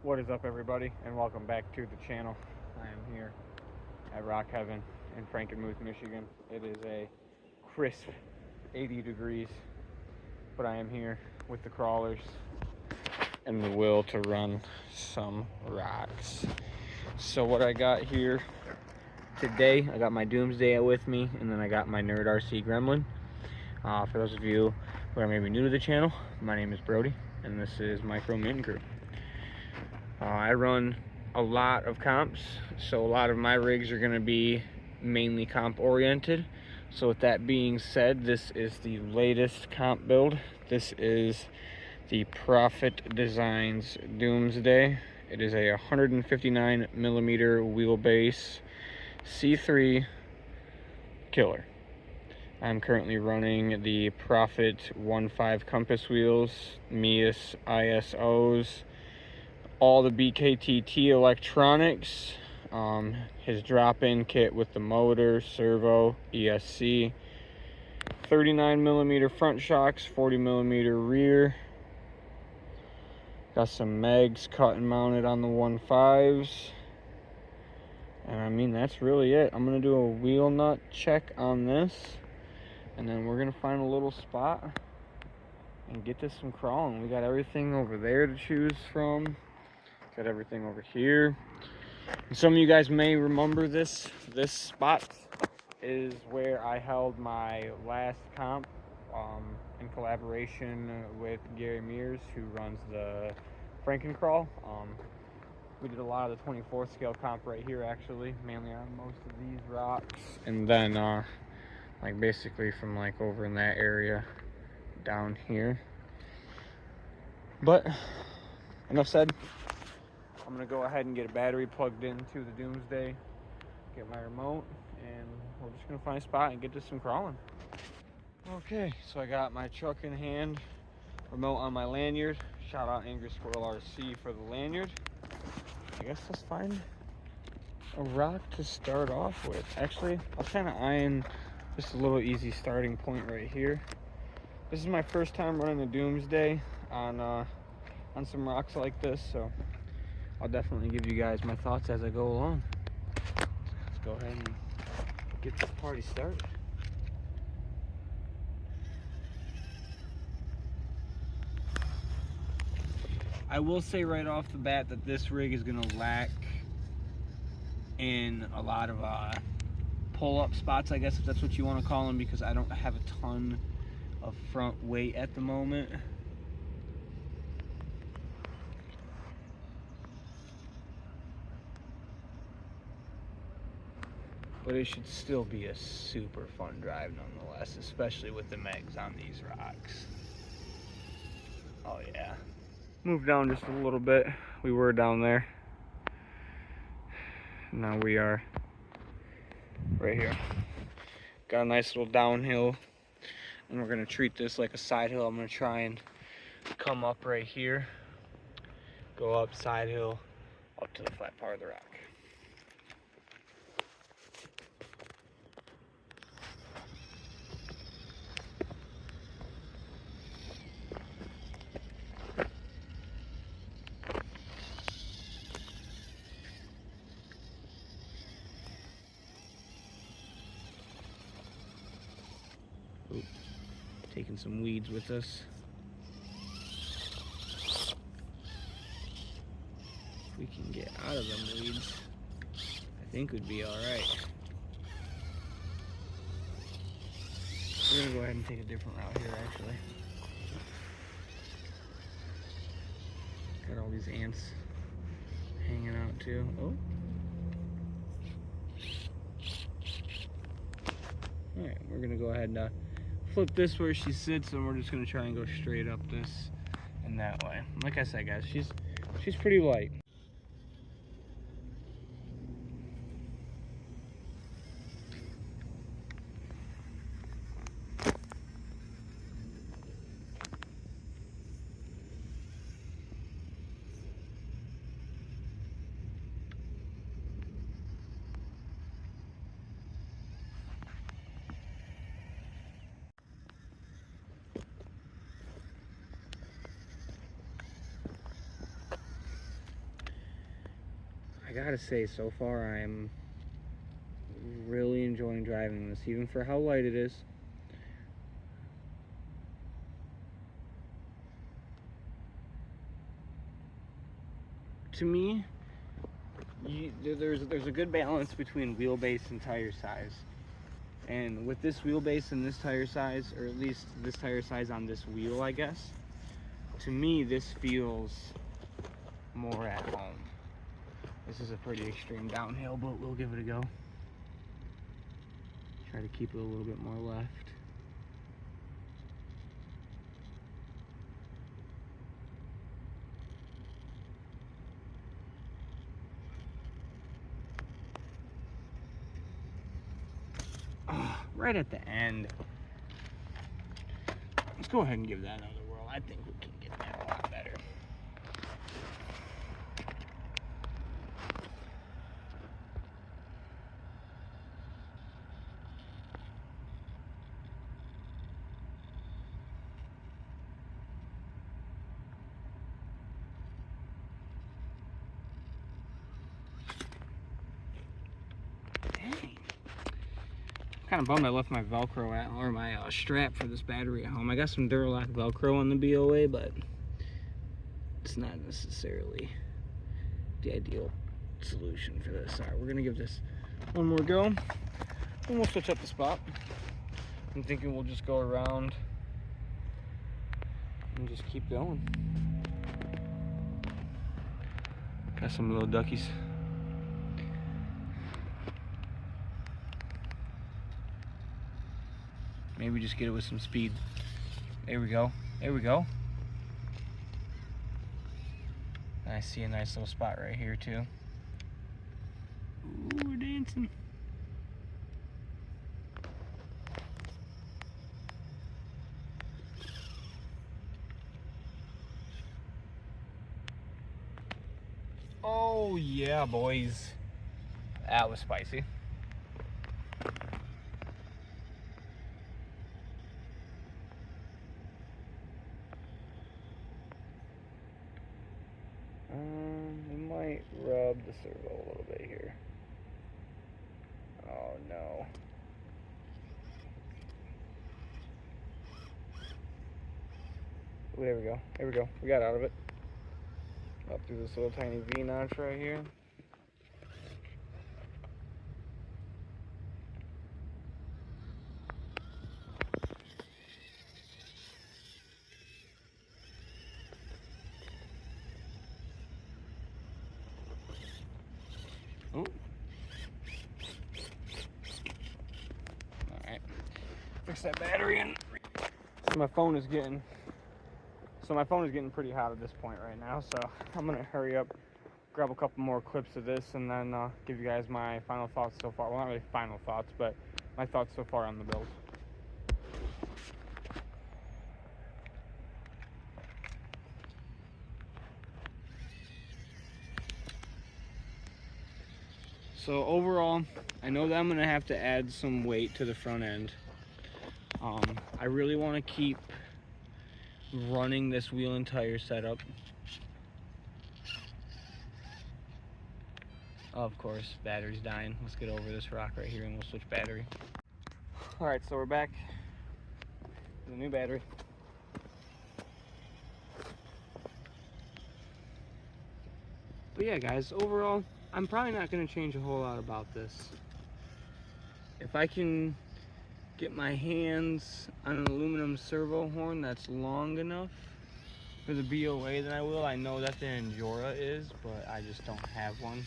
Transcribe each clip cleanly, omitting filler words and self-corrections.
What is up, everybody, and welcome back to the channel. I am here at Rock Heaven in Frankenmuth, Michigan. It is a crisp 80 degrees, but I am here with the crawlers and the will to run some rocks. So what I got here today, I got my Doomsday with me, and then I got my Nerd RC Gremlin. For those of you who are maybe new to the channel, my name is Brody, and this is MicroMittenCrew. I run a lot of comps, so a lot of my rigs are going to be mainly comp oriented. So with that being said, this is the latest comp build. This is the Prophet Designs Doomsday. It is a 159 millimeter wheelbase C3 killer. I'm currently running the Prophet 1.5 compass wheels, Mias ISOs, all the BKTT electronics, his drop-in kit with the motor, servo, ESC, 39 millimeter front shocks, 40 millimeter rear. Got some mags cut and mounted on the 1.5s. And I mean, that's really it. I'm gonna do a wheel nut check on this, and then we're gonna find a little spot and get to some crawling. We got everything over there to choose from. Got everything over here. And some of you guys may remember this spot is where I held my last comp in collaboration with Gary Mears, who runs the MicroMittenCrew. We did a lot of the 24th scale comp right here, actually, mainly on most of these rocks, and then like basically from like over in that area down here. But enough said. I'm gonna go ahead and get a battery plugged into the Doomsday, get my remote, and we're just gonna find a spot and get to some crawling. Okay, so I got my truck in hand, remote on my lanyard. Shout out Angry Squirrel RC for the lanyard. I guess let's find a rock to start off with. Actually, I was kind of eyeing just a little easy starting point right here. This is my first time running the Doomsday on some rocks like this, so I'll definitely give you guys my thoughts as I go along. Let's go ahead and get this party started. I will say right off the bat that this rig is going to lack in a lot of pull-up spots, I guess, if that's what you want to call them, because I don't have a ton of front weight at the moment. But it should still be a super fun drive nonetheless, especially with the megs on these rocks. Oh yeah. Move down just a little bit. We were down there. Now we are right here. Got a nice little downhill, and we're gonna treat this like a side hill. I'm gonna try and come up right here, go up side hill, up to the flat part of the rock. Ooh, taking some weeds with us. If we can get out of them weeds, I think we'd be all right. We're gonna go ahead and take a different route here, actually. Got all these ants hanging out too. Oh. All right, we're gonna go ahead and flip this where she sits, and we're just gonna try and go straight up this and that way. Like I said, guys, she's pretty light. gotta say, so far I'm really enjoying driving this, even for how light it is. To me, there's a good balance between wheelbase and tire size. And with this wheelbase and this tire size, or at least this tire size on this wheel, I guess, to me this feels more at home. This is a pretty extreme downhill, but we'll give it a go. Try to keep it a little bit more left. Oh, right at the end. Let's go ahead and give that another whirl. I think we can get that a lot better. Kind of bummed I left my Velcro at, or my strap for this battery at home. I got some Duralock Velcro on the BOA, but it's not necessarily the ideal solution for this. All right, we're gonna give this one more go, and we'll switch up the spot. I'm thinking we'll just go around and just keep going. Got some little duckies. Maybe just get it with some speed. There we go. There we go. I see a nice little spot right here too. Ooh, we're dancing. Oh yeah, boys. That was spicy. We might rub the servo a little bit here. Oh no. Ooh, there we go. There we go. We got out of it. Up through this little tiny V-notch right here. Ooh. Alright. Fix that battery in. So my phone is getting pretty hot at this point right now, so I'm gonna hurry up, grab a couple more clips of this, and then give you guys my final thoughts so far. Well, not really final thoughts, but my thoughts so far on the build. So overall, I know that I'm gonna have to add some weight to the front end. I really want to keep running this wheel and tire setup. Of course, battery's dying. Let's get over this rock right here and we'll switch battery. All right, so we're back with a new battery. But yeah, guys, overall, I'm probably not going to change a whole lot about this. If I can get my hands on an aluminum servo horn that's long enough for the BOA, then I will. I know that the Endura is, but I just don't have one.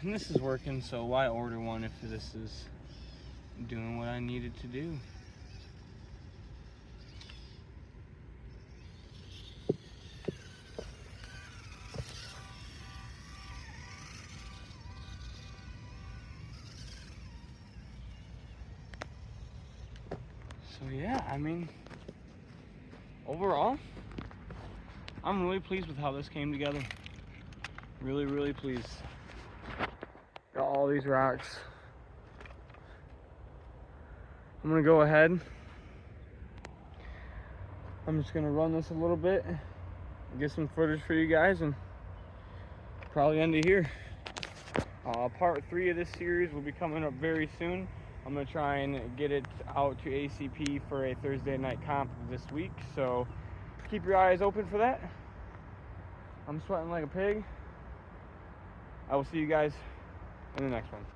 And this is working, so why order one if this is doing what I need it to do? So yeah, I mean, overall, I'm really pleased with how this came together. Really, really pleased. Got all these rocks. I'm gonna go ahead. I'm just gonna run this a little bit, get some footage for you guys, and probably end it here. Part 3 of this series will be coming up very soon. I'm going to try and get it out to ACP for a Thursday night comp this week, so keep your eyes open for that. I'm sweating like a pig. I will see you guys in the next one.